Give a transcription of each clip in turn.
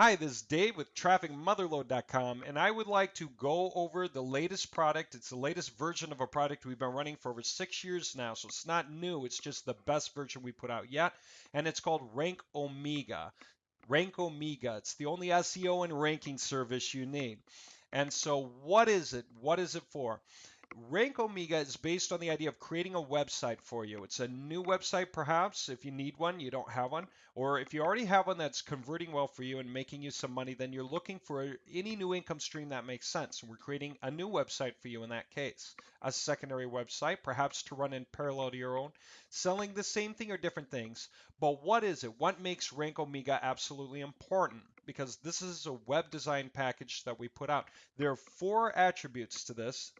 Hi, this is Dave with TrafficMotherLode.com, and I would like to go over the latest product. It's the latest version of a product we've been running for over 6 years now, so it's not new. It's just the best version we put out yet, and it's called Rank Omega. Rank Omega. It's the only SEO and ranking service you need. And so, what is it? What is it for? Rank Omega is based on the idea of creating a website for you. It's a new website, perhaps, if you need one, you don't have one. Or if you already have one that's converting well for you and making you some money, then you're looking for any new income stream that makes sense. We're creating a new website for you in that case. A secondary website, perhaps to run in parallel to your own, selling the same thing or different things. But what is it? What makes Rank Omega absolutely important? Because this is a web design package that we put out. There are 4 attributes to this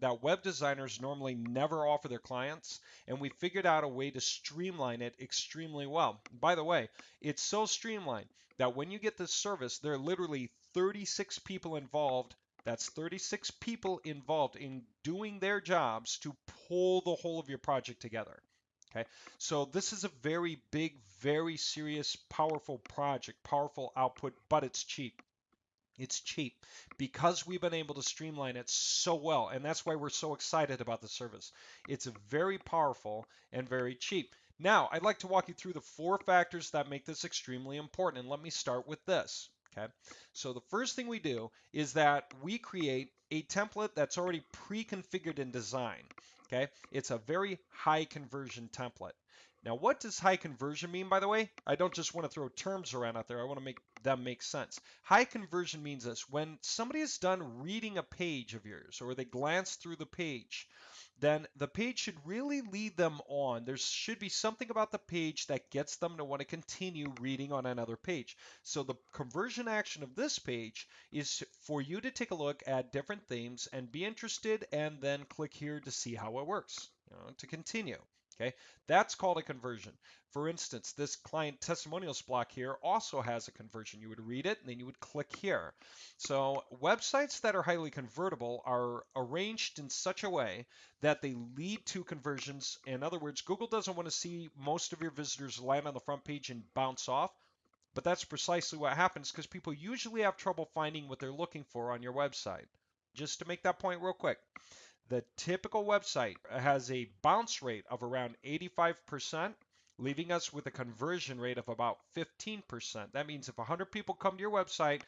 that web designers normally never offer their clients, and we figured out a way to streamline it extremely well. By the way, it's so streamlined that when you get this service, there are literally 36 people involved. That's 36 people involved in doing their jobs to pull the whole of your project together. Okay, so this is a very big, very serious, powerful project, powerful output, but it's cheap. It's cheap because we've been able to streamline it so well, and that's why we're so excited about the service. It's very powerful and very cheap. Now, I'd like to walk you through the 4 factors that make this extremely important, and let me start with this. Okay, so the first thing we do is that we create a template that's already pre-configured in design. Okay, it's a very high conversion template. Now, what does high conversion mean, by the way? I don't just want to throw terms around out there. I want to make them make sense. High conversion means this. When somebody is done reading a page of yours or they glance through the page, then the page should really lead them on. There should be something about the page that gets them to want to continue reading on another page. So the conversion action of this page is for you to take a look at different themes and be interested and then click here to see how it works, to continue. Okay, that's called a conversion. For instance, this client testimonials block here also has a conversion. You would read it and then you would click here. So websites that are highly convertible are arranged in such a way that they lead to conversions. In other words, Google doesn't want to see most of your visitors land on the front page and bounce off. But that's precisely what happens because people usually have trouble finding what they're looking for on your website. Just to make that point real quick. The typical website has a bounce rate of around 85%, leaving us with a conversion rate of about 15%. That means if 100 people come to your website,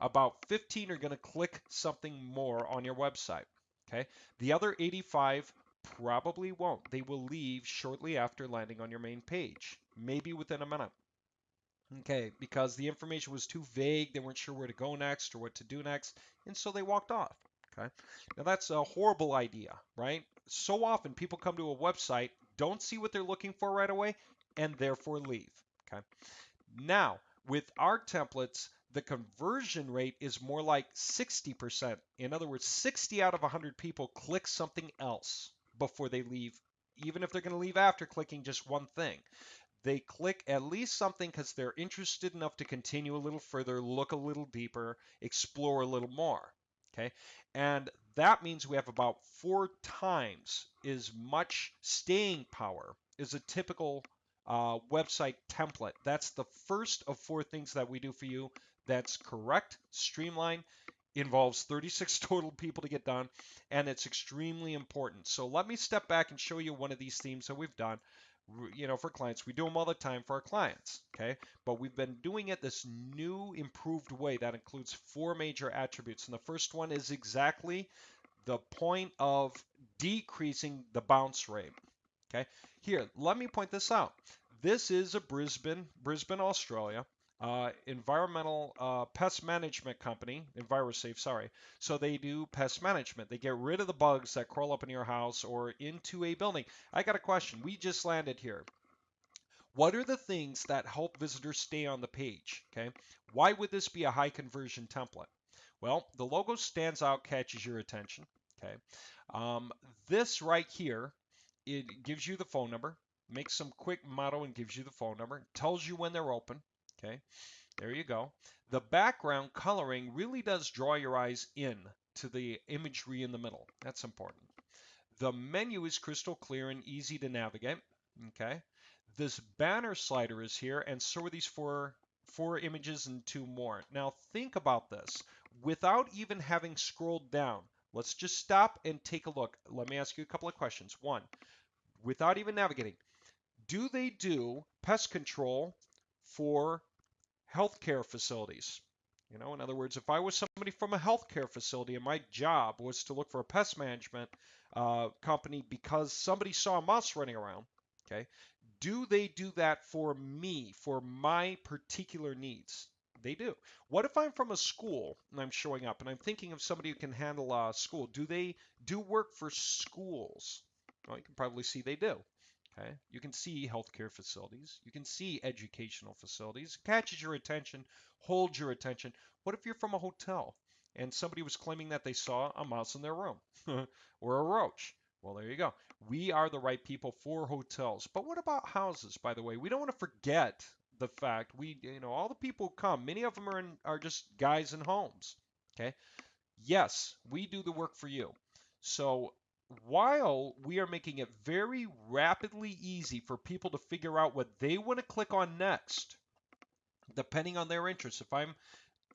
about 15 are going to click something more on your website. Okay? The other 85 probably won't. They will leave shortly after landing on your main page, maybe within a minute. Okay, because the information was too vague, they weren't sure where to go next or what to do next, and so they walked off. Okay, now that's a horrible idea, right? So often people come to a website, don't see what they're looking for right away, and therefore leave. Okay, now with our templates, the conversion rate is more like 60%. In other words, 60 out of 100 people click something else before they leave, even if they're going to leave after clicking just one thing. They click at least something because they're interested enough to continue a little further, look a little deeper, explore a little more. Okay, and that means we have about 4 times as much staying power as a typical website template. That's the first of 4 things that we do for you. That's correct, streamlined, involves 36 total people to get done, and it's extremely important. So let me step back and show you one of these themes that we've done. For clients, we do them all the time for our clients, okay? But we've been doing it this new improved way that includes 4 major attributes. And the first one is exactly the point of decreasing the bounce rate. Okay, here, let me point this out. This is a Brisbane, Australia, environmental pest management company, EnviroSafe, sorry. So they do pest management. They get rid of the bugs that crawl up in your house or into a building. I got a question. We just landed here. What are the things that help visitors stay on the page? Okay, why would this be a high conversion template? Well, the logo stands out, catches your attention. Okay, this right here, it gives you the phone number, makes some quick motto and gives you the phone number, tells you when they're open. Okay, there you go. The background coloring really does draw your eyes in to the imagery in the middle. That's important. The menu is crystal clear and easy to navigate. Okay, this banner slider is here, and so are these 4 images and 2 more. Now think about this. Without even having scrolled down, let's just stop and take a look. Let me ask you a couple of questions. One, without even navigating, do they do pest control for healthcare facilities? You know, in other words, if I was somebody from a healthcare facility and my job was to look for a pest management company because somebody saw a mouse running around, okay, do they do that for me, for my particular needs? They do. What if I'm from a school and I'm showing up and I'm thinking of somebody who can handle a school? Do they do work for schools? Well, you can probably see they do. Okay, you can see healthcare facilities, you can see educational facilities, catches your attention, holds your attention. What if you're from a hotel and somebody was claiming that they saw a mouse in their room or a roach? Well, there you go. We are the right people for hotels. But what about houses, by the way? We don't want to forget the fact all the people who come, many of them are just guys in homes. Okay. Yes, we do the work for you. So while we are making it very rapidly easy for people to figure out what they want to click on next, depending on their interests. If I'm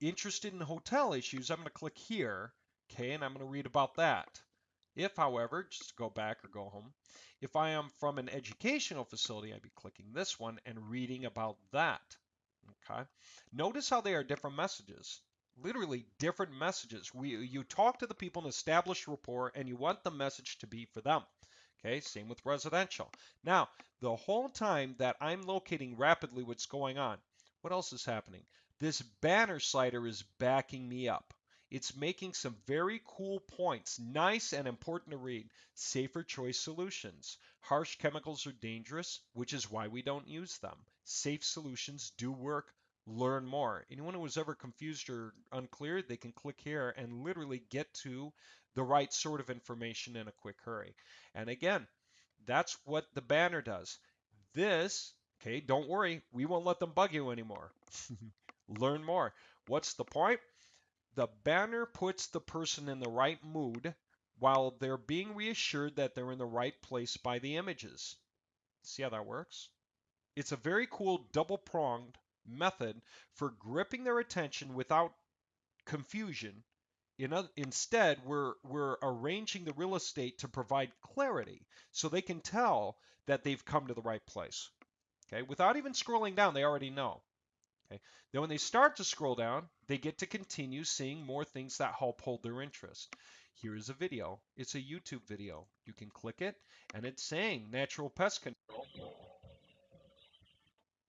interested in hotel issues, I'm going to click here, okay, and I'm going to read about that. If, however, just go back or go home, if I am from an educational facility, I'd be clicking this one and reading about that. Okay. Notice how they are different messages. Literally different messages. You talk to the people and establish rapport, and you want the message to be for them. Okay, same with residential. Now, the whole time that I'm locating rapidly what's going on, what else is happening? This banner slider is backing me up. It's making some very cool points, nice and important to read. Safer choice solutions. Harsh chemicals are dangerous, which is why we don't use them. Safe solutions do work. Learn more. Anyone who was ever confused or unclear, they can click here and literally get to the right sort of information in a quick hurry. And again, that's what the banner does. This, okay, don't worry, we won't let them bug you anymore. Learn more. What's the point? The banner puts the person in the right mood while they're being reassured that they're in the right place by the images. See how that works? It's a very cool double-pronged method for gripping their attention without confusion. Instead, we're arranging the real estate to provide clarity so they can tell that they've come to the right place. Okay, without even scrolling down, they already know. Okay, then when they start to scroll down, they get to continue seeing more things that help hold their interest. Here's a video. It's a YouTube video. You can click it, and it's saying natural pest control,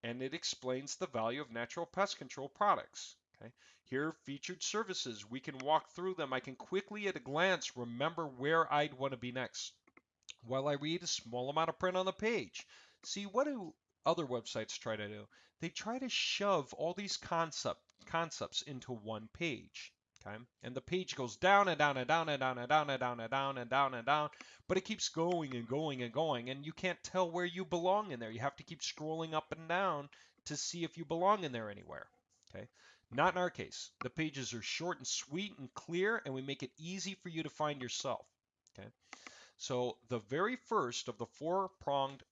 and it explains the value of natural pest control products. Okay. Here are featured services. We can walk through them. I can quickly at a glance remember where I'd want to be next while I read a small amount of print on the page. See, what do other websites try to do? They try to shove all these concepts into one page. Okay? And the page goes down and down and down and down and down and down and down and down and down, but it keeps going and going and going, and you can't tell where you belong in there. You have to keep scrolling up and down to see if you belong in there anywhere. Okay? Not in our case. The pages are short and sweet and clear, and we make it easy for you to find yourself. Okay? So the very first of the four-pronged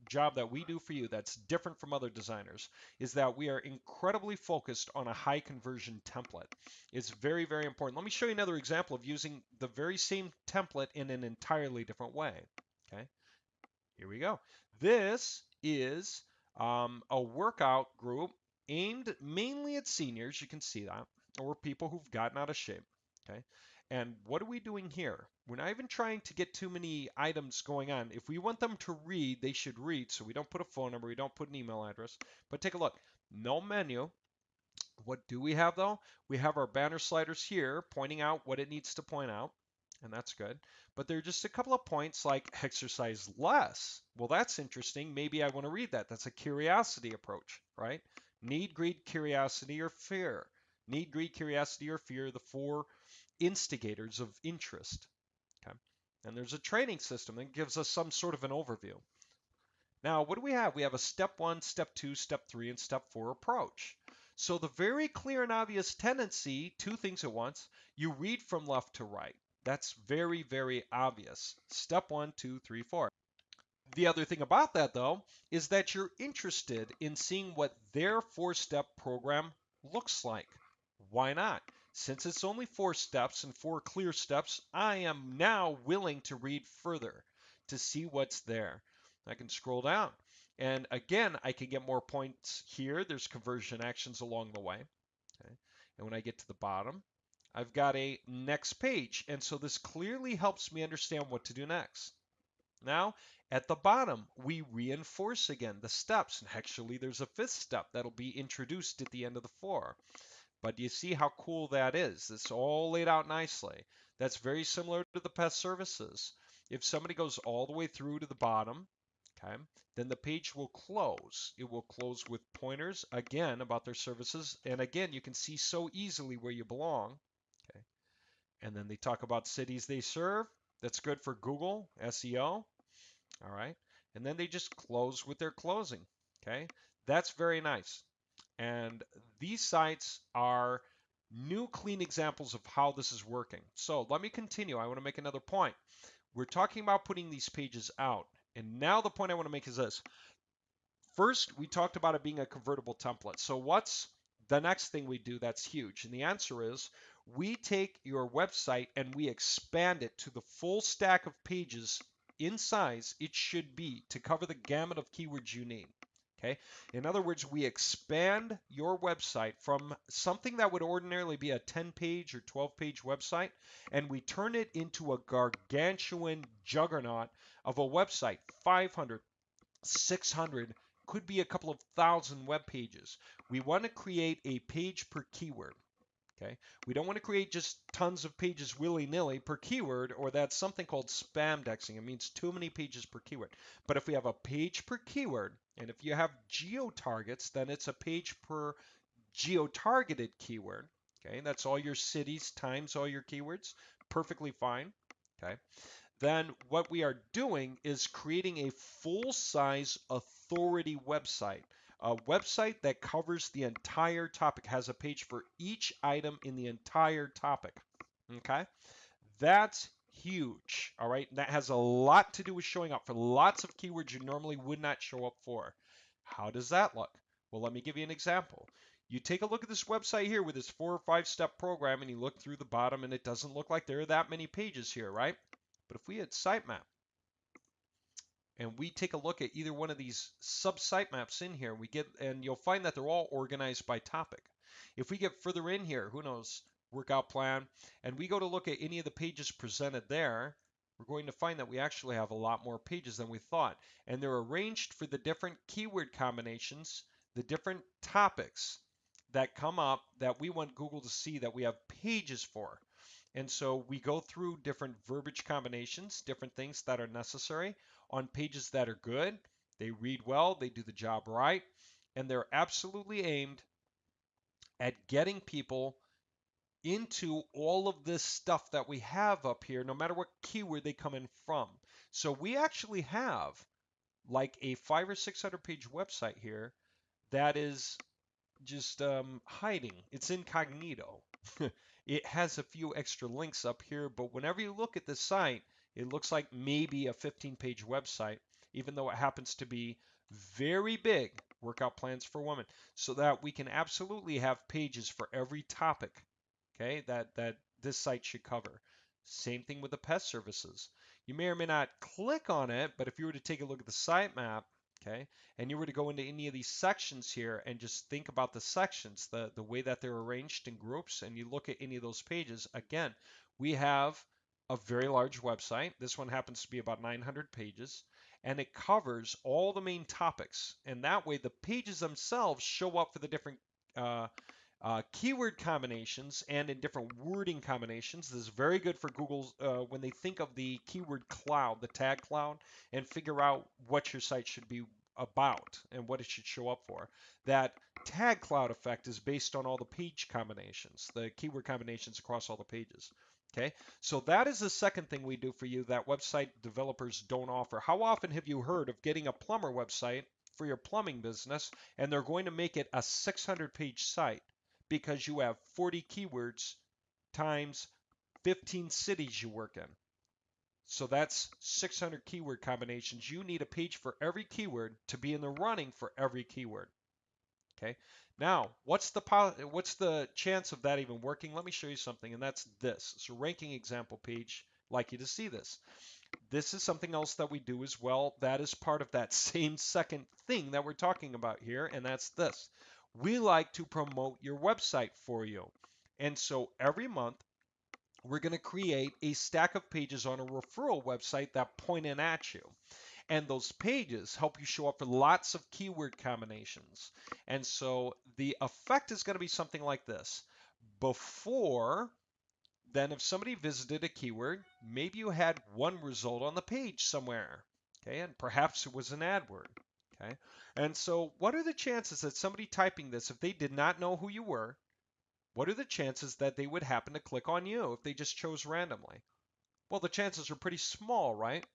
job that we do for you that's different from other designers is that we are incredibly focused on a high conversion template. It's very, very important. Let me show you another example of using the very same template in an entirely different way. Okay, here we go. This is a workout group aimed mainly at seniors, you can see that, or people who've gotten out of shape. Okay, and what are we doing here? We're not even trying to get too many items going on. If we want them to read, they should read. So we don't put a phone number, we don't put an email address. But take a look. No menu. What do we have though? We have our banner sliders here pointing out what it needs to point out, and that's good. But there are just a couple of points like exercise less. Well, that's interesting. Maybe I want to read that. That's a curiosity approach, right? Need, greed, curiosity, or fear. Need, greed, curiosity, or fear, the four instigators of interest. Okay. And there's a training system that gives us some sort of an overview. Now, what do we have? We have a step 1, step 2, step 3, and step 4 approach. So the very clear and obvious tendency, two things at once, you read from left to right. That's very, very obvious. Step 1, 2, 3, 4. The other thing about that, though, is that you're interested in seeing what their 4-step program looks like. Why not? Since it's only 4 steps and 4 clear steps, I am now willing to read further to see what's there. I can scroll down. And again, I can get more points here. There's conversion actions along the way. Okay. And when I get to the bottom, I've got a next page. And so this clearly helps me understand what to do next. Now, at the bottom, we reinforce again the steps. And actually, there's a 5th step that'll be introduced at the end of the 4. But you see how cool that is. It's all laid out nicely. That's very similar to the pest services. If somebody goes all the way through to the bottom, okay, then the page will close. It will close with pointers, again, about their services. And again, you can see so easily where you belong. Okay. And then they talk about cities they serve. That's good for Google, SEO. All right. And then they just close with their closing. Okay. That's very nice. And these sites are new, clean examples of how this is working. So let me continue. I want to make another point. We're talking about putting these pages out. And now the point I want to make is this. First, we talked about it being a convertible template. So what's the next thing we do that's huge? And the answer is we take your website and we expand it to the full stack of pages in size it should be to cover the gamut of keywords you need. Okay. In other words, we expand your website from something that would ordinarily be a 10-page or 12-page website, and we turn it into a gargantuan juggernaut of a website, 500, 600, could be a couple of thousand web pages. We want to create a page per keyword. Okay. We don't want to create just tons of pages willy-nilly per keyword, or that's something called spam dexing. It means too many pages per keyword. But if we have a page per keyword, and if you have geo-targets, then it's a page per geo-targeted keyword. Okay. That's all your cities times all your keywords. Perfectly fine. Okay. Then what we are doing is creating a full-size authority website. A website that covers the entire topic, has a page for each item in the entire topic. Okay? That's huge. All right? That has a lot to do with showing up for lots of keywords you normally would not show up for. How does that look? Well, let me give you an example. You take a look at this website here with this 4 or 5-step program, and you look through the bottom, and it doesn't look like there are that many pages here, right? But if we had sitemap and we take a look at either one of these sub sitemaps in here, and you'll find that they're all organized by topic. If we get further in here, who knows, workout plan, and we go to look at any of the pages presented there, we're going to find that we actually have a lot more pages than we thought. And they're arranged for the different keyword combinations, the different topics that come up that we want Google to see that we have pages for. And so we go through different verbiage combinations, different things that are necessary on pages that are good. They read well, they do the job right, and they're absolutely aimed at getting people into all of this stuff that we have up here, no matter what keyword they come in from. So we actually have like a 500 or 600 page website here that is just hiding. It's incognito. It has a few extra links up here, but whenever you look at the site, it looks like maybe a 15-page website, even though it happens to be very big, workout plans for women, so that we can absolutely have pages for every topic, okay, that this site should cover. Same thing with the pest services. You may or may not click on it, but if you were to take a look at the sitemap, okay, and you were to go into any of these sections here and just think about the sections, the way that they're arranged in groups, and you look at any of those pages, again, we have a very large website. This one happens to be about 900 pages, and it covers all the main topics. And that way, the pages themselves show up for the different keyword combinations and in different wording combinations. This is very good for Google when they think of the keyword cloud, the tag cloud, and figure out what your site should be about and what it should show up for. That tag cloud effect is based on all the page combinations, the keyword combinations across all the pages. Okay, so that is the second thing we do for you that website developers don't offer. How often have you heard of getting a plumber website for your plumbing business and they're going to make it a 600-page site because you have 40 keywords times 15 cities you work in? So that's 600 keyword combinations. You need a page for every keyword to be in the running for every keyword. Okay. Now, what's the chance of that even working? Let me show you something, and that's this. It's a ranking example page. I'd like you to see this. This is something else that we do as well. That is part of that same second thing that we're talking about here, and that's this. We like to promote your website for you. And so every month, we're going to create a stack of pages on a referral website that point in at you. And those pages help you show up for lots of keyword combinations. And so the effect is going to be something like this. Before, then if somebody visited a keyword, maybe you had one result on the page somewhere. Okay, and perhaps it was an ad word. Okay, and so what are the chances that somebody typing this, if they did not know who you were, what are the chances that they would happen to click on you if they just chose randomly? Well, the chances are pretty small, right?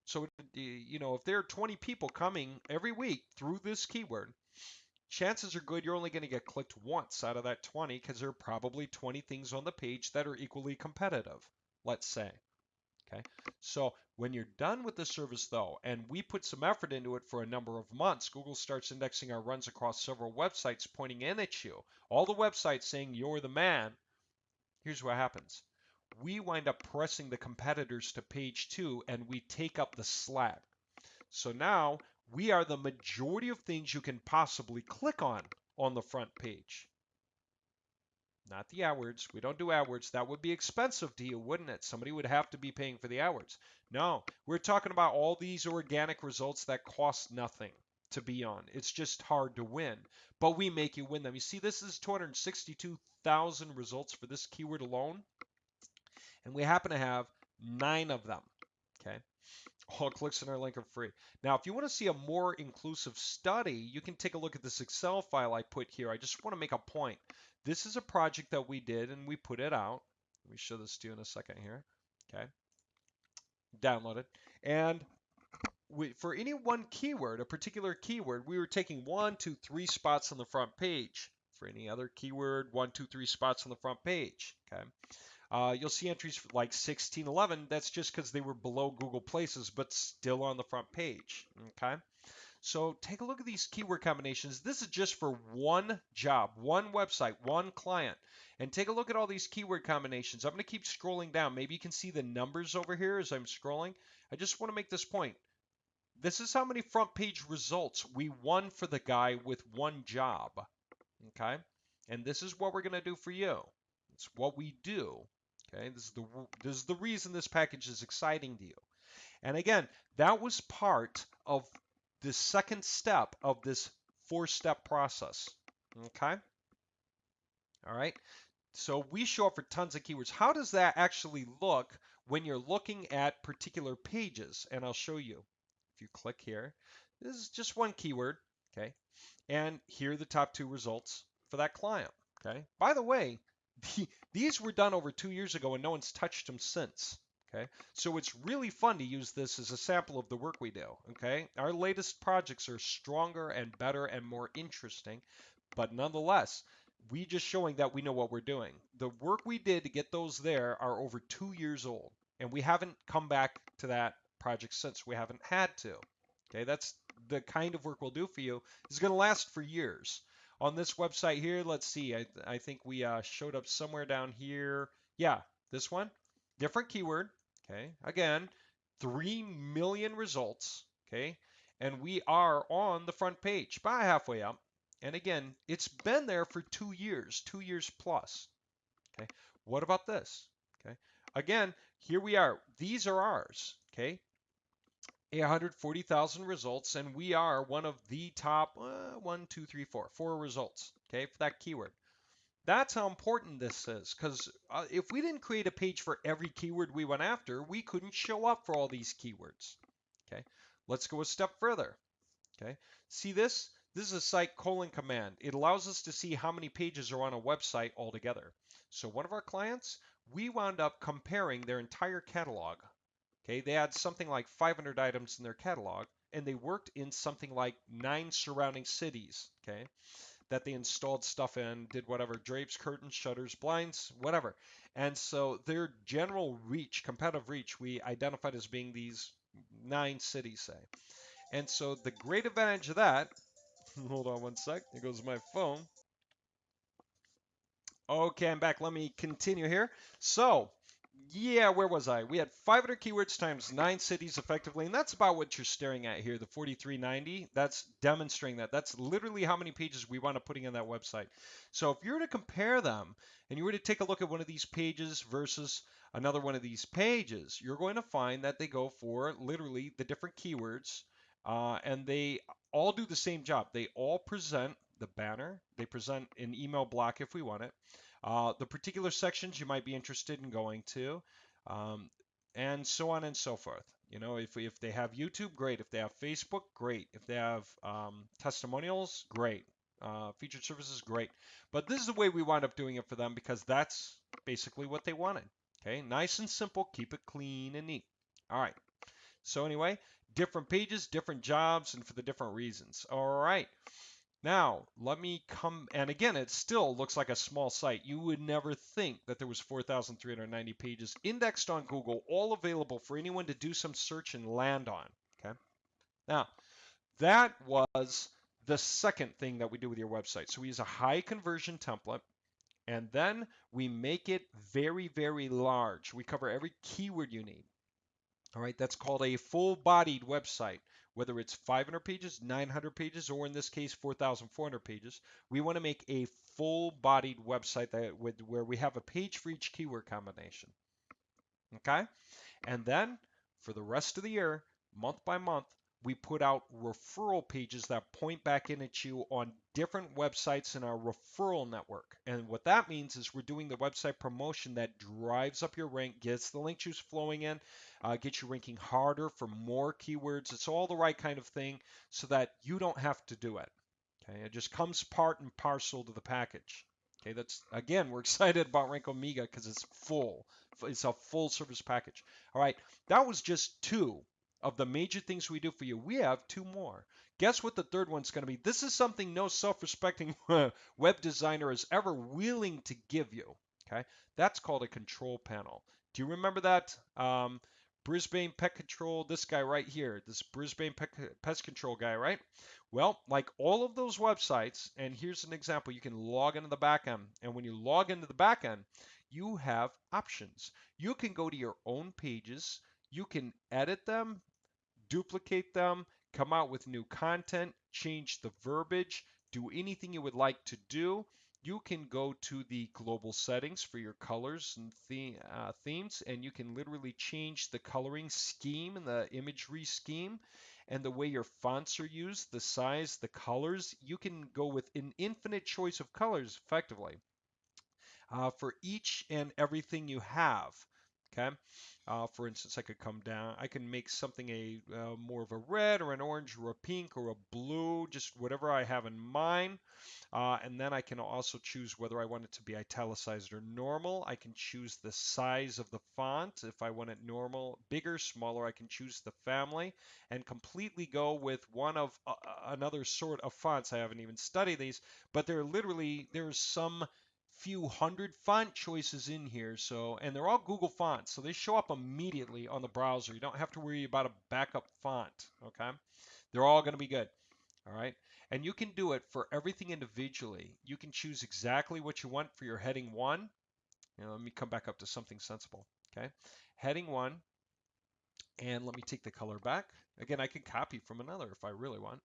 So, if there are 20 people coming every week through this keyword, chances are good you're only going to get clicked once out of that 20 because there are probably 20 things on the page that are equally competitive, let's say. Okay. So when you're done with the service though, and we put some effort into it for a number of months, Google starts indexing our runs across several websites pointing in at you. All the websites saying you're the man. Here's what happens. We wind up pressing the competitors to page 2 and we take up the slack. So now we are the majority of things you can possibly click on the front page. Not the AdWords. We don't do AdWords. That would be expensive to you, wouldn't it? Somebody would have to be paying for the AdWords. No, we're talking about all these organic results that cost nothing to be on. It's just hard to win, but we make you win them. You see, this is 262,000 results for this keyword alone, and we happen to have 9 of them. Okay. All clicks in our link are free. Now, if you want to see a more inclusive study, you can take a look at this Excel file I put here. I just want to make a point. This is a project that we did and we put it out. Let me show this to you in a second here. Okay. Download it. And for any one keyword, a particular keyword, we were taking 1, 2, 3 spots on the front page. For any other keyword, 1, 2, 3 spots on the front page. Okay. You'll see entries like 16, 11. That's just because they were below Google Places, but still on the front page. Okay. So take a look at these keyword combinations. This is just for one job, one website, one client. And take a look at all these keyword combinations. I'm going to keep scrolling down. Maybe you can see the numbers over here as I'm scrolling. I just want to make this point. This is how many front page results we won for the guy with one job. Okay. And this is what we're going to do for you. It's what we do. Okay, this is the reason this package is exciting to you. And again, that was part of the second step of this 4-step process. Okay? All right. So we show up for tons of keywords. How does that actually look when you're looking at particular pages? And I'll show you. If you click here, this is just one keyword. Okay. And here are the top 2 results for that client. Okay. By the way, these were done over 2 years ago and no one's touched them since. Okay, so it's really fun to use this as a sample of the work we do. Okay, our latest projects are stronger and better and more interesting, but nonetheless, we just showing that we know what we're doing. The work we did to get those there are over 2 years old, and we haven't come back to that project since. We haven't had to. Okay, that's the kind of work we'll do for you. It's going to last for years. On this website here, let's see, I think we showed up somewhere down here. Yeah, this one, different keyword. Okay, again, 3 million results. Okay, and we are on the front page, about halfway up. And again, it's been there for 2 years plus. Okay, what about this? Okay, again, here we are. These are ours. Okay, 140,000 results, and we are one of the top 4 results, okay, for that keyword. That's how important this is, because if we didn't create a page for every keyword we went after, we couldn't show up for all these keywords. Okay, let's go a step further. Okay, see this? This is a site colon command. It allows us to see how many pages are on a website altogether. So one of our clients, we wound up comparing their entire catalog. Okay, they had something like 500 items in their catalog, and they worked in something like 9 surrounding cities. Okay, that they installed stuff in, did whatever, drapes, curtains, shutters, blinds, whatever. And so their general reach, competitive reach, we identified as being these 9 cities, say. And so the great advantage of that, hold on one sec, there goes my phone. Okay, I'm back. Let me continue here. So, yeah, where was I? We had 500 keywords times 9 cities effectively, and that's about what you're staring at here, the 4390. That's demonstrating that. That's literally how many pages we want to putting on that website. So if you were to compare them, and you were to take a look at one of these pages versus another one of these pages, you're going to find that they go for literally the different keywords, and they all do the same job. They all present the banner, they present an email block if we want it, the particular sections you might be interested in going to, um, and so on and so forth. You know, if they have YouTube, great. If they have Facebook, great. If they have testimonials, great. Featured services, great. But this is the way we wind up doing it for them because that's basically what they wanted. Okay, nice and simple. Keep it clean and neat. All right. So anyway, different pages, different jobs, and for the different reasons. All right. Now, let me come, and again, it still looks like a small site. You would never think that there was 4,390 pages indexed on Google, all available for anyone to do some search and land on. Okay. Now, that was the second thing that we do with your website. So we use a high conversion template, and then we make it very, very large. We cover every keyword you need. All right, that's called a full-bodied website. Whether it's 500 pages, 900 pages, or in this case 4,400 pages, we want to make a full-bodied website where we have a page for each keyword combination. Okay, and then for the rest of the year, month by month, we put out referral pages that point back in at you on different websites in our referral network. And what that means is we're doing the website promotion that drives up your rank, gets the link juice flowing in, gets you ranking harder for more keywords. It's all the right kind of thing so that you don't have to do it. Okay, it just comes part and parcel to the package. Okay, that's again, we're excited about Rank Omega because it's full. It's a full service package. All right, that was just two of the major things we do for you. We have two more. Guess what the third one's going to be? This is something no self-respecting web designer is ever willing to give you. Okay, that's called a control panel. Do you remember that? Brisbane Pet Control, this guy right here, this Brisbane Pest Control guy, right? Well, like all of those websites, and here's an example, you can log into the backend, and when you log into the backend, you have options. You can go to your own pages, you can edit them, duplicate them, come out with new content, change the verbiage, do anything you would like to do. You can go to the global settings for your colors and themes, and you can literally change the coloring scheme and the imagery scheme and the way your fonts are used, the size, the colors. You can go with an infinite choice of colors effectively for each and everything you have. Okay. For instance, I could come down, I can make something a more of a red or an orange or a pink or a blue, just whatever I have in mind. And then I can also choose whether I want it to be italicized or normal. I can choose the size of the font. If I want it normal, bigger, smaller, I can choose the family and completely go with one of another sort of fonts. I haven't even studied these, but there's some few hundred font choices in here. So, and they're all Google fonts, so they show up immediately on the browser. You don't have to worry about a backup font, okay? They're all going to be good. All right. And you can do it for everything individually. You can choose exactly what you want for your heading one. Let me come back up to something sensible. Okay. Heading one. And let me take the color back. Again, I can copy from another if I really want.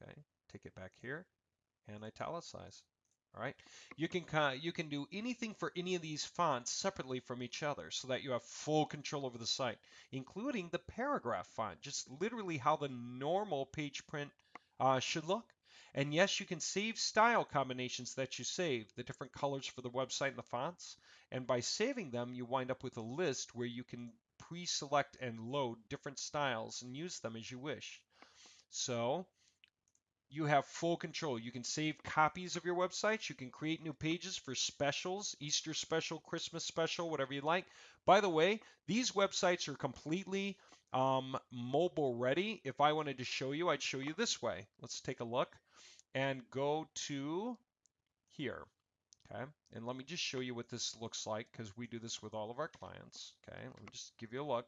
Okay. Take it back here and italicize. All right. You can do anything for any of these fonts separately from each other so that you have full control over the site, including the paragraph font, just literally how the normal page print should look. And yes, you can save style combinations that you save, the different colors for the website and the fonts. And by saving them, you wind up with a list where you can pre-select and load different styles and use them as you wish. So you have full control. You can save copies of your websites. You can create new pages for specials, Easter special, Christmas special, whatever you like. By the way, these websites are completely mobile ready. If I wanted to show you, I'd show you this way. Let's take a look. and go to here. Okay, and let me just show you what this looks like because we do this with all of our clients. Okay, let me just give you a look.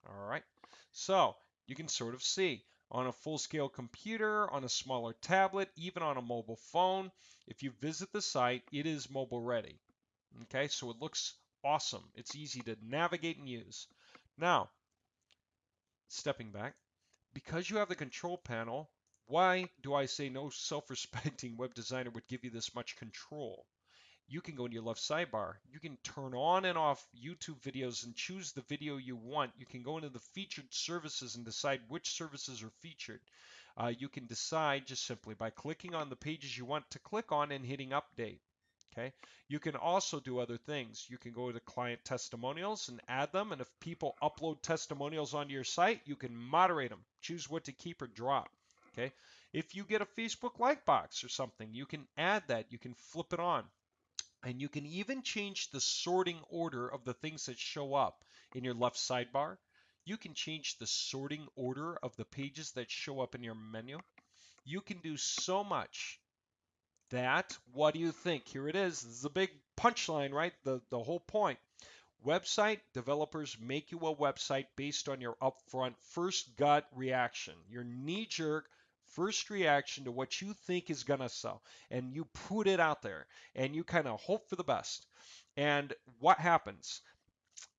All right, so you can sort of see on a full-scale computer, on a smaller tablet, even on a mobile phone. If you visit the site, it is mobile ready. Okay, so it looks awesome. It's easy to navigate and use. Now, stepping back, because you have the control panel, why do I say no self-respecting web designer would give you this much control? You can go in your left sidebar. You can turn on and off YouTube videos and choose the video you want. You can go into the featured services and decide which services are featured. You can decide just simply by clicking on the pages you want to click on and hitting update. Okay. You can also do other things. You can go to client testimonials and add them. And if people upload testimonials onto your site, you can moderate them. Choose what to keep or drop. Okay. If you get a Facebook like box or something, you can add that. You can flip it on. And you can even change the sorting order of the things that show up in your left sidebar. You can change the sorting order of the pages that show up in your menu. You can do so much that, what do you think? Here it is. This is a big punchline, right? The whole point. Website developers make you a website based on your upfront first gut reaction, your knee jerk first reaction to what you think is going to sell. And you put it out there and you kind of hope for the best. And what happens?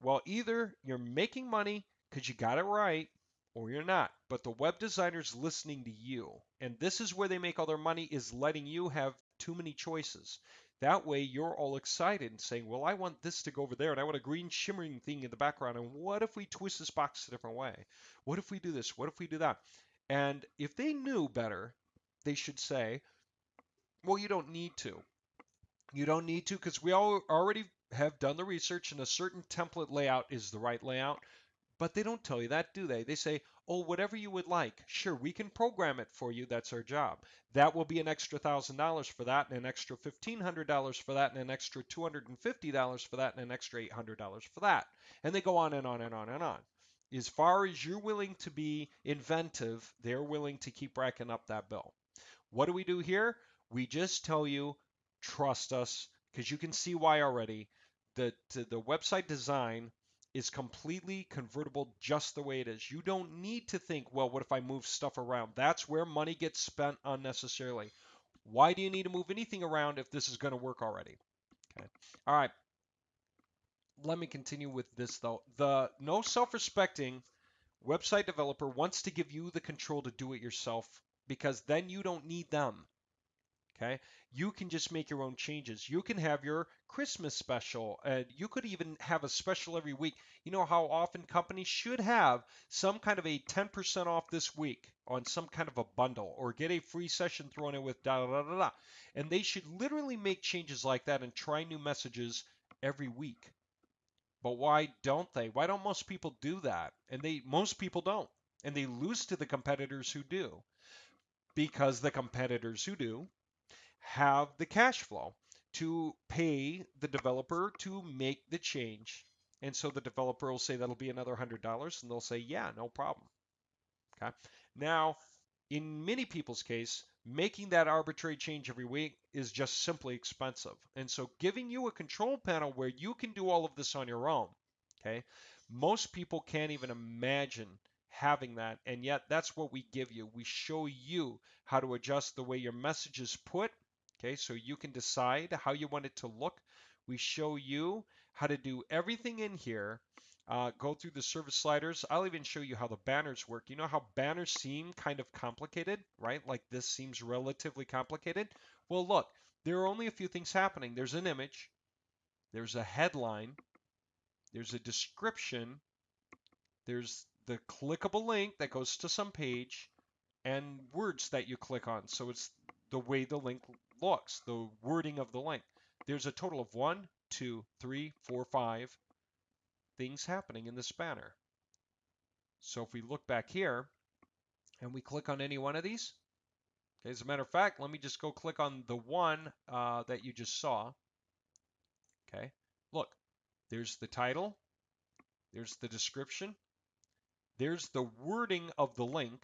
Well, either you're making money because you got it right, or you're not. But the web designer's listening to you. And this is where they make all their money, is letting you have too many choices. That way you're all excited and saying, well, I want this to go over there, and I want a green shimmering thing in the background. And what if we twist this box a different way? What if we do this? What if we do that? And if they knew better, they should say, well, you don't need to. You don't need to because we all already have done the research and a certain template layout is the right layout. But they don't tell you that, do they? They say, oh, whatever you would like. Sure, we can program it for you. That's our job. That will be an extra $1,000 for that, and an extra $1,500 for that, and an extra $250 for that, and an extra $800 for that. And they go on and on and on and on. As far as you're willing to be inventive, they're willing to keep racking up that bill. What do we do here? We just tell you, trust us, because you can see why already. The website design is completely convertible just the way it is. You don't need to think, well, what if I move stuff around? That's where money gets spent unnecessarily. Why do you need to move anything around if this is going to work already? Okay. All right. Let me continue with this though. The no self-respecting website developer wants to give you the control to do it yourself because then you don't need them. Okay, you can just make your own changes. You can have your Christmas special, and you could even have a special every week. You know how often companies should have some kind of a 10% off this week on some kind of a bundle, or get a free session thrown in with da da da da da. And they should literally make changes like that and try new messages every week. But why don't they? Why don't most people do that? And most people don't. And they lose to the competitors who do. Because the competitors who do have the cash flow to pay the developer to make the change. And so the developer will say that'll be another $100, and they'll say, yeah, no problem. Okay. Now, in many people's case, making that arbitrary change every week is just simply expensive. And so giving you a control panel where you can do all of this on your own, okay, most people can't even imagine having that. And yet that's what we give you. We show you how to adjust the way your message is put, okay, so you can decide how you want it to look. We show you how to do everything in here. Go through the service sliders. I'll even show you how the banners work. You know how banners seem kind of complicated, right? Like this seems relatively complicated. Well, look, there are only a few things happening. There's an image, there's a headline, there's a description, there's the clickable link that goes to some page, and words that you click on. So it's the way the link looks, the wording of the link. There's a total of 1, 2, 3, 4, 5 things happening in this banner. So if we look back here and we click on any one of these, okay, as a matter of fact, let me just go click on the one that you just saw. Okay, look, there's the title, there's the description, there's the wording of the link,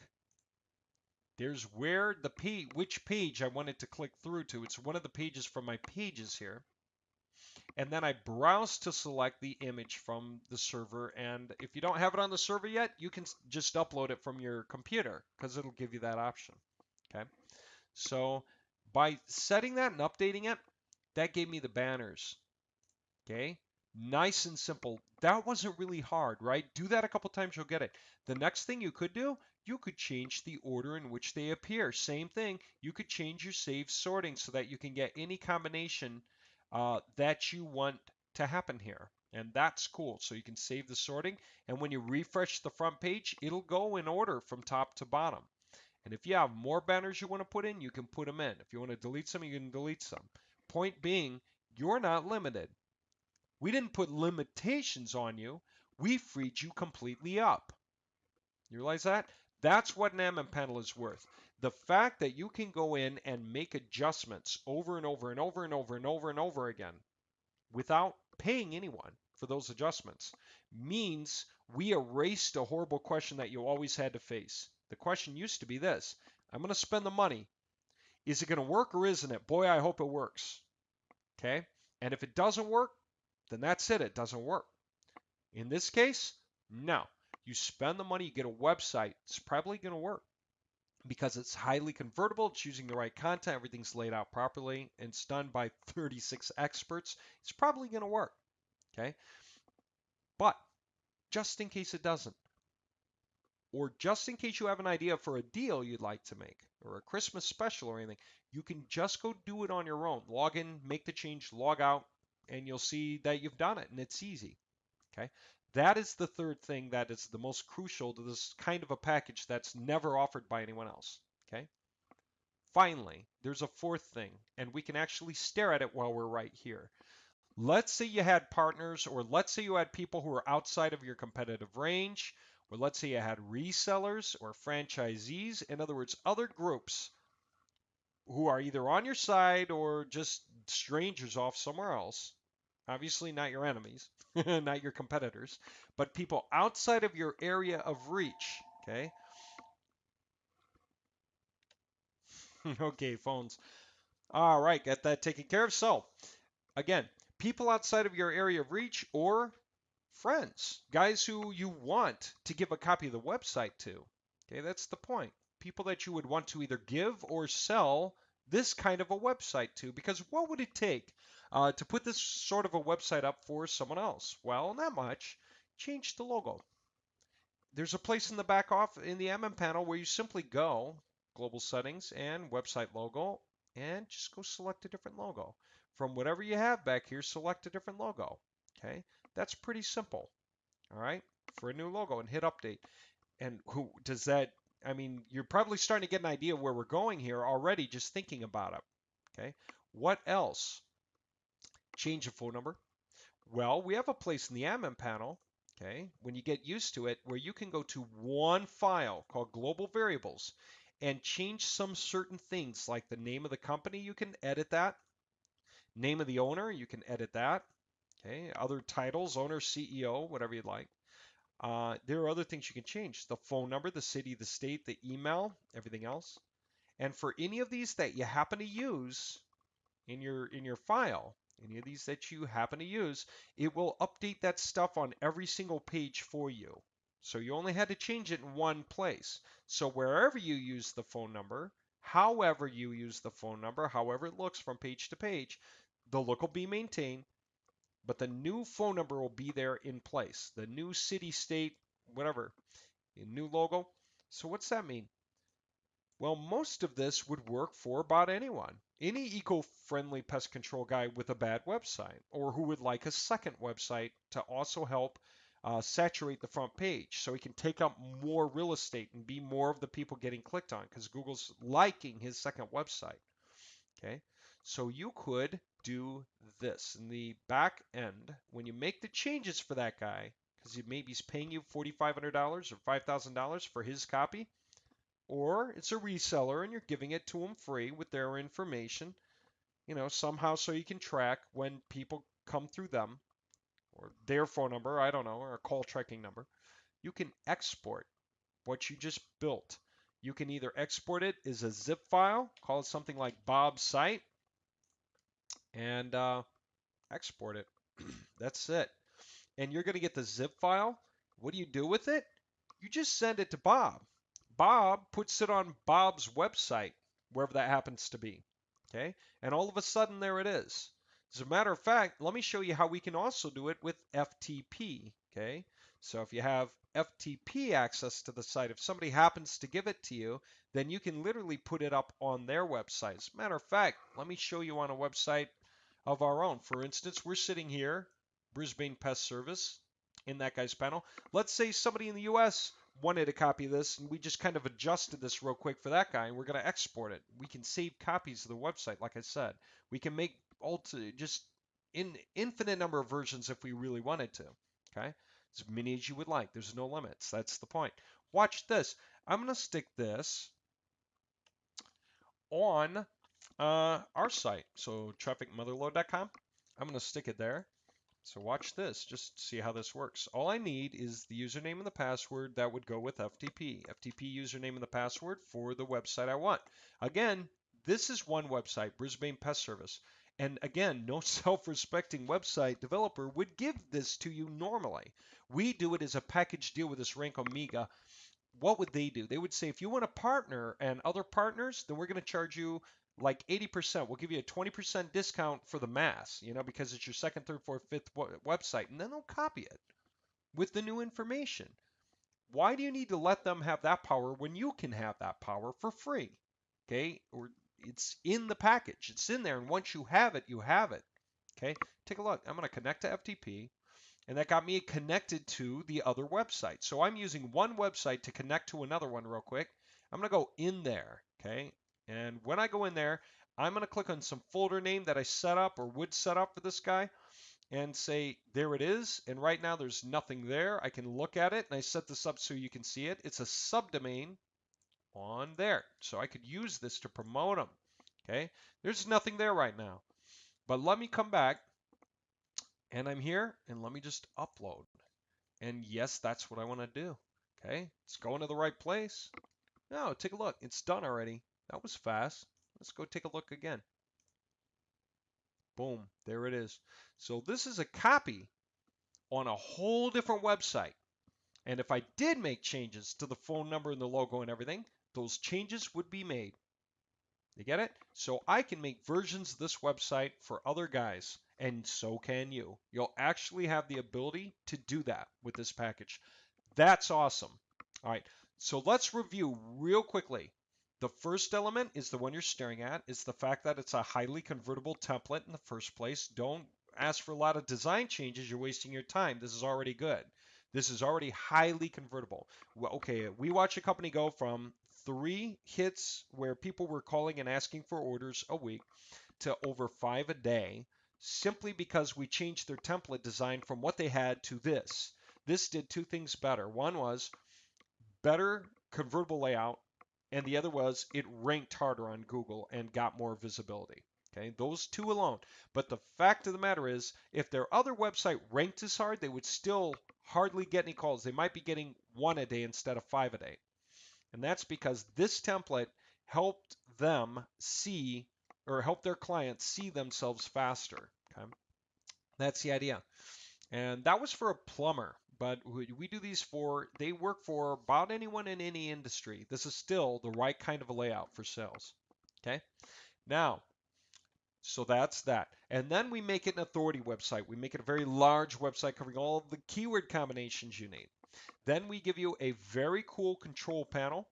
There's where the which page I wanted to click through to. It's one of the pages from my pages here. And then I browse to select the image from the server. And if you don't have it on the server yet, you can just upload it from your computer because it'll give you that option. Okay. So by setting that and updating it, that gave me the banners. Okay. Nice and simple. That wasn't really hard, right? Do that a couple times, you'll get it. The next thing you could do, you could change the order in which they appear. Same thing. You could change your save sorting so that you can get any combination that you want to happen here. And that's cool. So you can save the sorting. And when you refresh the front page, it'll go in order from top to bottom. And if you have more banners you want to put in, you can put them in. If you want to delete some, you can delete some. Point being, you're not limited. We didn't put limitations on you. We freed you completely up. You realize that? That's what an MM panel is worth. The fact that you can go in and make adjustments over and over and over and over and over and over again without paying anyone for those adjustments means we erased a horrible question that you always had to face. The question used to be this: I'm going to spend the money. Is it going to work or isn't it? Boy, I hope it works. Okay? And if it doesn't work, then that's it. It doesn't work. In this case, no. You spend the money, you get a website, it's probably going to work because it's highly convertible, it's using the right content, everything's laid out properly, and it's done by 36 experts. It's probably going to work. Okay? But just in case it doesn't, or just in case you have an idea for a deal you'd like to make, or a Christmas special or anything, you can just go do it on your own. Log in, make the change, log out, and you'll see that you've done it, and it's easy. Okay, that is the third thing that is the most crucial to this kind of a package that's never offered by anyone else. Okay, finally, there's a fourth thing, and we can actually stare at it while we're right here. Let's say you had partners, or let's say you had people who are outside of your competitive range, or let's say you had resellers or franchisees, in other words, other groups who are either on your side or just strangers off somewhere else. Obviously, not your enemies, not your competitors, but people outside of your area of reach. Okay. Okay, phones. All right, get that taken care of. So, again, people outside of your area of reach or friends, guys who you want to give a copy of the website to. Okay, that's the point. People that you would want to either give or sell this kind of a website to, because what would it take to put this sort of a website up for someone else? Well, not much. Change the logo. There's a place in the back off in the MM panel where you simply go global settings and website logo and just go select a different logo. From whatever you have back here, select a different logo. Okay, that's pretty simple. All right, for a new logo and hit update. And who does that? I mean, you're probably starting to get an idea where we're going here already just thinking about it. Okay, what else? Change a phone number. Well, we have a place in the admin panel, okay, when you get used to it, where you can go to one file called global variables and change some certain things like the name of the company, you can edit that. Name of the owner, you can edit that. Okay, other titles, owner, CEO, whatever you'd like. There are other things you can change. The phone number, the city, the state, the email, everything else. And for any of these that you happen to use in your file, any of these that you happen to use, it will update that stuff on every single page for you. So you only had to change it in one place. So wherever you use the phone number, however you use the phone number, however it looks from page to page, the look will be maintained, but the new phone number will be there in place. The new city, state, whatever, a new logo. So what's that mean? Well, most of this would work for about anyone. Any eco-friendly pest control guy with a bad website, or who would like a second website to also help saturate the front page so he can take up more real estate and be more of the people getting clicked on because Google's liking his second website. Okay, so you could do this in the back end when you make the changes for that guy, because he maybe he's paying you $4,500 or $5,000 for his copy, or it's a reseller and you're giving it to them free with their information, somehow so you can track when people come through them or their phone number, I don't know, or a call tracking number. You can export what you just built You can either export it as a zip file, call it something like Bob's site, and export it. That's it. And you're going to get the zip file. What do you do with it? You just send it to Bob. Bob puts it on Bob's website, wherever that happens to be. Okay? And all of a sudden, there it is. As a matter of fact, let me show you how we can also do it with FTP. Okay? So if you have FTP access to the site, if somebody happens to give it to you, then you can literally put it up on their website. As a matter of fact, let me show you on a website of our own. For instance, we're sitting here, Brisbane Pest Service, in that guy's panel. Let's say somebody in the US wanted a copy of this, and we just kind of adjusted this real quick for that guy, and we're going to export it. We can save copies of the website, like I said. We can make just infinite number of versions if we really wanted to. Okay, as many as you would like. There's no limits. That's the point. Watch this. I'm going to stick this on our site. So TrafficMotherLode.com. I'm going to stick it there. So watch this, just see how this works. All I need is the username and the password that would go with FTP. FTP username and the password for the website I want. Again, this is one website, Brisbane Pest Service. And again, no self-respecting website developer would give this to you normally. We do it as a package deal with this Rank Omega. What would they do? They would say, if you want a partner and other partners, then we're going to charge you like 80%. We'll give you a 20% discount for the mass, because it's your second, third, fourth, fifth website. And then they'll copy it with the new information. Why do you need to let them have that power when you can have that power for free? Okay? Or it's in the package. It's in there. And once you have it, you have it. Okay? Take a look. I'm going to connect to FTP. And that got me connected to the other website. So I'm using one website to connect to another one real quick. I'm going to go in there, okay? And when I go in there, I'm going to click on some folder name that I set up or would set up for this guy and say, there it is. And right now there's nothing there. I can look at it, and I set this up so you can see it. It's a subdomain on there. So I could use this to promote them, okay? There's nothing there right now. But let me come back, and I'm here, and let me just upload. And yes, that's what I want to do. Okay, it's going to the right place. No, take a look. It's done already. That was fast. Let's go take a look again. Boom, there it is. So this is a copy on a whole different website. And if I did make changes to the phone number and the logo and everything, those changes would be made. You get it? So I can make versions of this website for other guys, and so can you. You'll actually have the ability to do that with this package. That's awesome. All right, so let's review real quickly. The first element is the one you're staring at. It's the fact that it's a highly convertible template in the first place. Don't ask for a lot of design changes. You're wasting your time. This is already good. This is already highly convertible. Well, okay, we watched a company go from 3 hits where people were calling and asking for orders a week to over 5 a day simply because we changed their template design from what they had to this. This did 2 things better. One was better convertible layout, and the other was it ranked harder on Google and got more visibility. Okay, those 2 alone. But the fact of the matter is, if their other website ranked as hard, they would still hardly get any calls. They might be getting 1 a day instead of 5 a day. And that's because this template helped them see, or helped their clients see themselves faster. Okay, that's the idea. And that was for a plumber, but we do these for, they work for about anyone in any industry. This is still the right kind of a layout for sales. Okay, now, so that's that. And then we make it an authority website. We make it a very large website covering all of the keyword combinations you need. Then we give you a very cool control panel.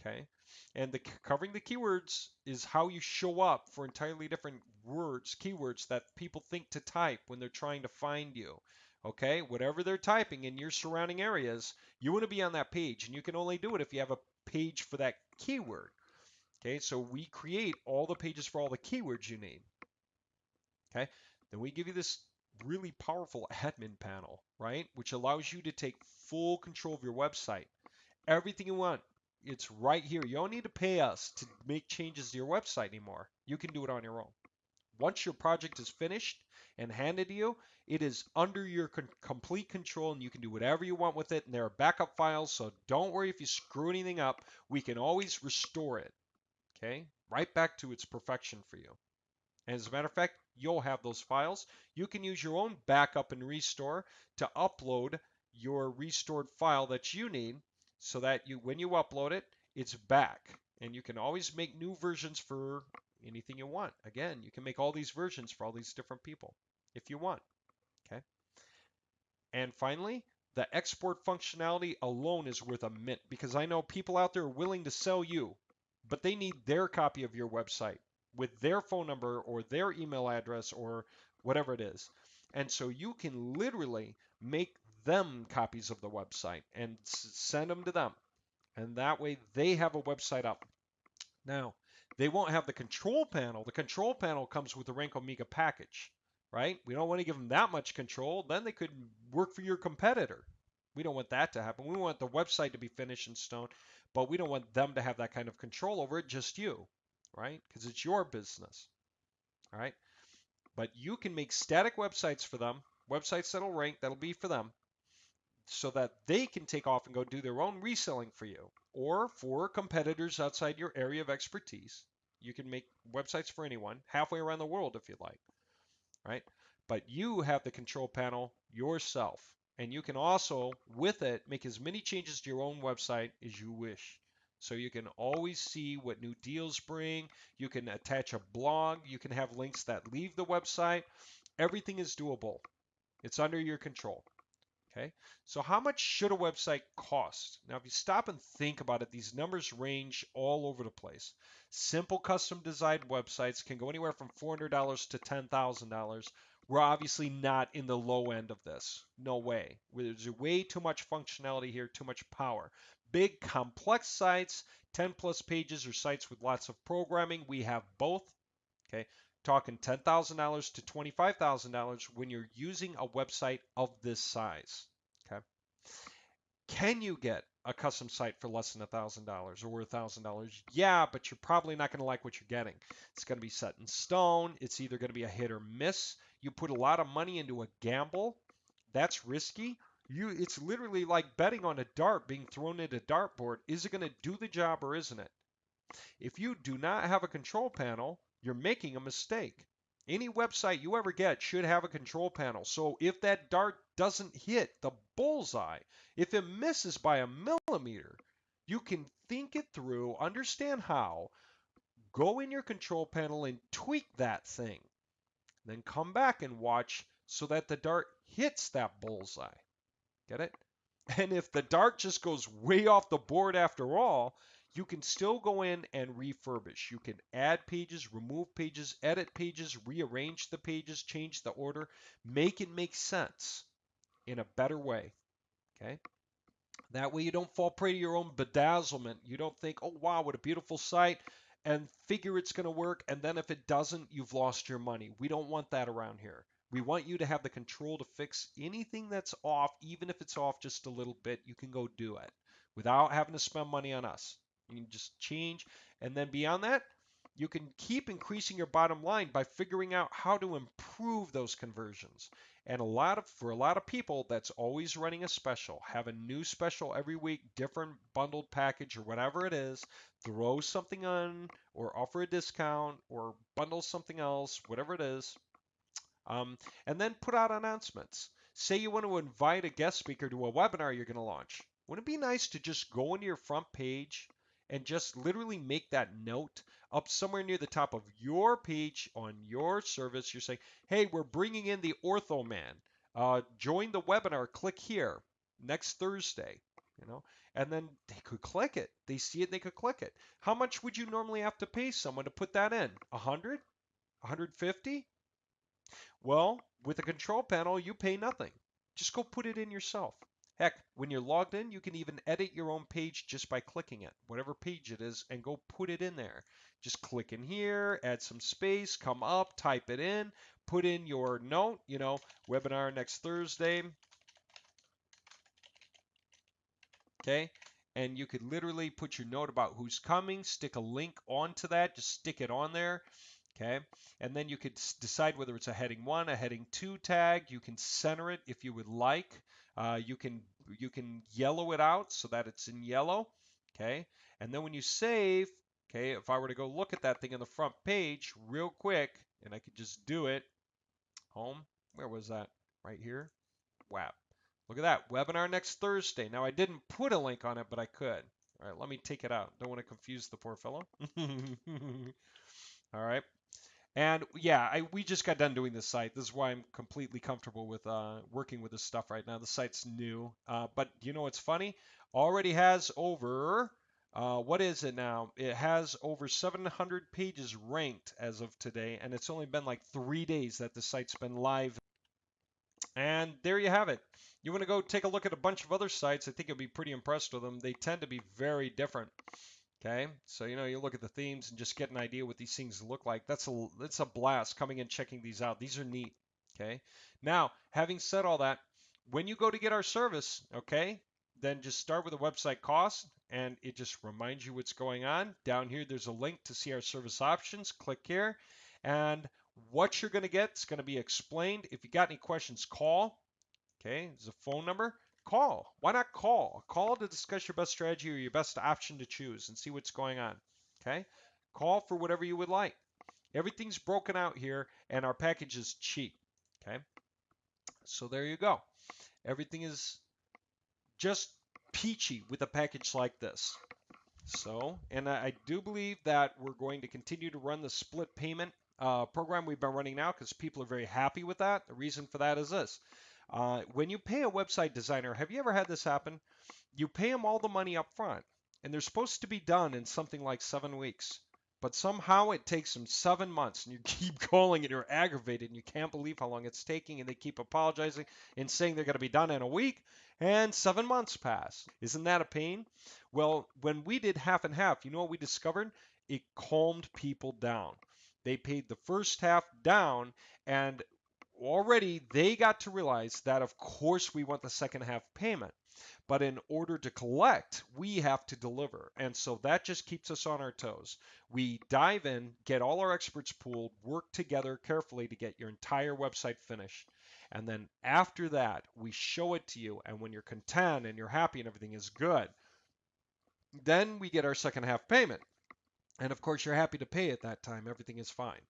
Okay, and covering the keywords is how you show up for entirely different words, keywords that people think to type when they're trying to find you. Okay, whatever they're typing in your surrounding areas, you want to be on that page, and you can only do it if you have a page for that keyword. Okay, so we create all the pages for all the keywords you need. Okay, then we give you this really powerful admin panel, right, which allows you to take full control of your website. Everything you want, it's right here. You don't need to pay us to make changes to your website anymore. You can do it on your own. Once your project is finished and handed to you, it is under your complete control and you can do whatever you want with it. And there are backup files, so don't worry if you screw anything up. We can always restore it, okay? Right back to its perfection for you. And as a matter of fact, you'll have those files. You can use your own backup and restore to upload your restored file that you need so that when you upload it, it's back. And you can always make new versions for anything you want. Again, you can make all these versions for all these different people if you want. Okay. And finally, the export functionality alone is worth a mint because I know people out there are willing to sell you, but they need their copy of your website with their phone number or their email address or whatever it is. And so you can literally make them copies of the website and send them to them. And that way they have a website up. Now, they won't have the control panel. The control panel comes with the Rank Omega package, right? We don't want to give them that much control. Then they could work for your competitor. We don't want that to happen. We want the website to be finished in stone, but we don't want them to have that kind of control over it, just you, right? Because it's your business, all right? But you can make static websites for them, websites that'll rank, that'll be for them, so that they can take off and go do their own reselling for you or for competitors outside your area of expertise. You can make websites for anyone halfway around the world if you like, right? But you have the control panel yourself. And you can also, with it, make as many changes to your own website as you wish. So you can always see what new deals bring. You can attach a blog. You can have links that leave the website. Everything is doable. It's under your control. Okay, so how much should a website cost? Now, if you stop and think about it, these numbers range all over the place. Simple custom designed websites can go anywhere from $400 to $10,000. We're obviously not in the low end of this. No way. There's way too much functionality here, too much power. Big complex sites, 10 plus pages, or sites with lots of programming, we have both. Okay, talking $10,000 to $25,000 when you're using a website of this size. Okay, can you get a custom site for less than $1,000 or $1,000? Yeah, but you're probably not going to like what you're getting. It's going to be set in stone. It's either going to be a hit or miss. You put a lot of money into a gamble. That's risky. It's literally like betting on a dart being thrown at a dartboard. Is it going to do the job or isn't it? If you do not have a control panel, you're making a mistake. Any website you ever get should have a control panel. So if that dart doesn't hit the bullseye, if it misses by a millimeter, you can think it through, understand how, go in your control panel and tweak that thing. Then come back and watch so that the dart hits that bullseye. Get it? And if the dart just goes way off the board after all, you can still go in and refurbish. You can add pages, remove pages, edit pages, rearrange the pages, change the order, make it make sense in a better way. Okay? That way you don't fall prey to your own bedazzlement. You don't think, oh wow, what a beautiful site, and figure it's going to work. And then if it doesn't, you've lost your money. We don't want that around here. We want you to have the control to fix anything that's off, even if it's off just a little bit, you can go do it without having to spend money on us. You can just change. And then beyond that, you can keep increasing your bottom line by figuring out how to improve those conversions. And for a lot of people, that's always running a special. Have a new special every week, different bundled package or whatever it is. Throw something on or offer a discount or bundle something else, whatever it is. And then put out announcements. Say you want to invite a guest speaker to a webinar you're going to launch. Wouldn't it be nice to just go into your front page and just literally make that note up somewhere near the top of your page on your service? You're saying, hey, we're bringing in the Ortho Man. Join the webinar. Click here next Thursday. And then they could click it. They see it, they could click it. How much would you normally have to pay someone to put that in? 100? 150? Well, with a control panel, you pay nothing. Just go put it in yourself. Heck, when you're logged in, you can even edit your own page just by clicking it, whatever page it is, and go put it in there. Just click in here, add some space, come up, type it in, put in your note, webinar next Thursday. Okay, and you could literally put your note about who's coming, stick a link onto that, just stick it on there. Okay, and then you could decide whether it's a heading 1, a heading 2 tag. You can center it if you would like. You can yellow it out so that it's in yellow. Okay, and then when you save, okay, if I were to go look at that thing on the front page real quick, and I could just do it, home, where was that? Right here, WAP. Look at that, webinar next Thursday. Now I didn't put a link on it, but I could. All right, let me take it out. Don't want to confuse the poor fellow. All right. And yeah, we just got done doing this site. This is why I'm completely comfortable with working with this stuff right now. The site's new, but you know what's funny? Already has over, what is it now? It has over 700 pages ranked as of today, and it's only been like 3 days that the site's been live. And there you have it. You want to go take a look at a bunch of other sites? I think you'll be pretty impressed with them. They tend to be very different. Okay, so you look at the themes and just get an idea what these things look like. That's a blast coming and checking these out. These are neat. Okay, now having said all that, when you go to get our service, okay, then just start with the website cost, and it just reminds you what's going on. Down here, there's a link to see our service options. Click here, and what you're going to get is going to be explained. If you got any questions, call. Okay, there's a phone number. Call. Why not call? Call to discuss your best strategy or your best option to choose and see what's going on. Okay, call for whatever you would like. Everything's broken out here, and our package is cheap. Okay, so there you go. Everything is just peachy with a package like this. So, and I do believe that we're going to continue to run the split payment program we've been running now because people are very happy with that. The reason for that is this. When you pay a website designer, have you ever had this happen? You pay them all the money up front, and they're supposed to be done in something like 7 weeks. But somehow it takes them 7 months, and you keep calling and you're aggravated, and you can't believe how long it's taking, and they keep apologizing and saying they're going to be done in a week, and 7 months pass. Isn't that a pain? Well, when we did half and half, you know what we discovered? It calmed people down. They paid the first half down, and already they got to realize that, of course, we want the second half payment. But in order to collect, we have to deliver. And so that just keeps us on our toes. We dive in, get all our experts pooled, work together carefully to get your entire website finished. And then after that, we show it to you. And when you're content and you're happy and everything is good, then we get our second half payment. And of course, you're happy to pay at that time. Everything is fine.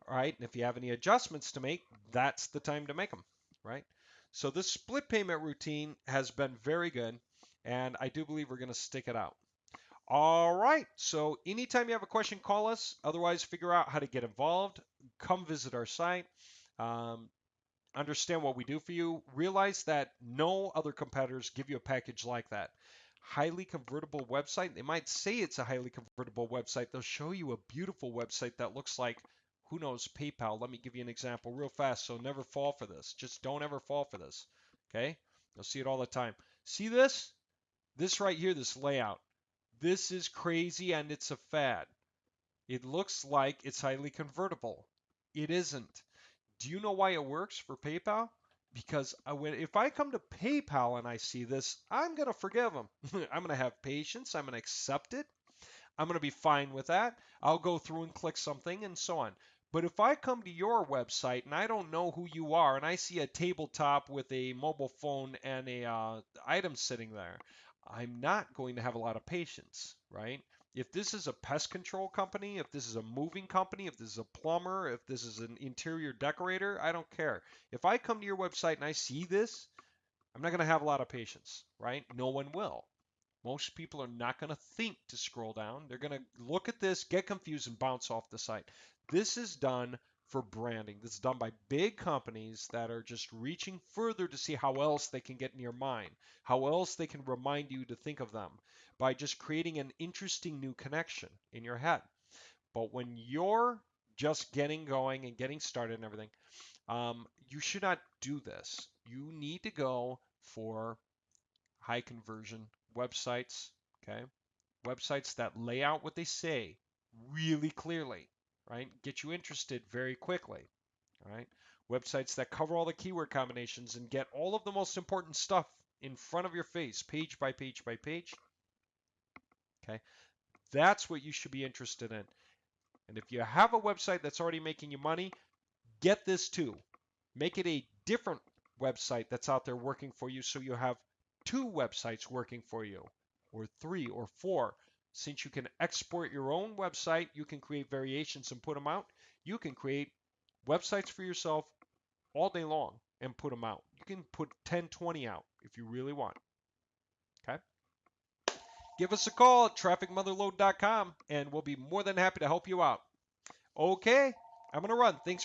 All right. And if you have any adjustments to make, that's the time to make them. Right. So this split payment routine has been very good. And I do believe we're going to stick it out. All right. So anytime you have a question, call us. Otherwise, figure out how to get involved. Come visit our site. Um, Understand what we do for you. Realize that no other competitors give you a package like that. Highly convertible website. They might say it's a highly convertible website. They'll show you a beautiful website that looks like, who knows, PayPal. Let me give you an example real fast. So never fall for this. Just don't ever fall for this. Okay? You'll see it all the time. See this? This right here, this layout. This is crazy and it's a fad. It looks like it's highly convertible. It isn't. Do you know why it works for PayPal? Because if I come to PayPal and I see this, I'm going to forgive them. I'm going to have patience. I'm going to accept it. I'm going to be fine with that. I'll go through and click something and so on. But if I come to your website and I don't know who you are and I see a tabletop with a mobile phone and a item sitting there, I'm not going to have a lot of patience, right? If this is a pest control company, if this is a moving company, if this is a plumber, if this is an interior decorator, I don't care. If I come to your website and I see this, I'm not going to have a lot of patience, right? No one will. Most people are not going to think to scroll down. They're going to look at this, get confused, and bounce off the site. This is done for branding. This is done by big companies that are just reaching further to see how else they can get in your mind, how else they can remind you to think of them by just creating an interesting new connection in your head. But when you're just getting going and getting started and everything, you should not do this. You need to go for high conversion websites, okay? Websites that lay out what they say really clearly, right? Get you interested very quickly, all right? Websites that cover all the keyword combinations and get all of the most important stuff in front of your face, page by page by page, okay? That's what you should be interested in. And if you have a website that's already making you money, get this too. Make it a different website that's out there working for you so you have two websites working for you, or three or four. Since you can export your own website, you can create variations and put them out. You can create websites for yourself all day long and put them out. You can put 10, 20 out if you really want. Okay? Give us a call at TrafficMotherLode.com and we'll be more than happy to help you out. Okay, I'm going to run. Thanks for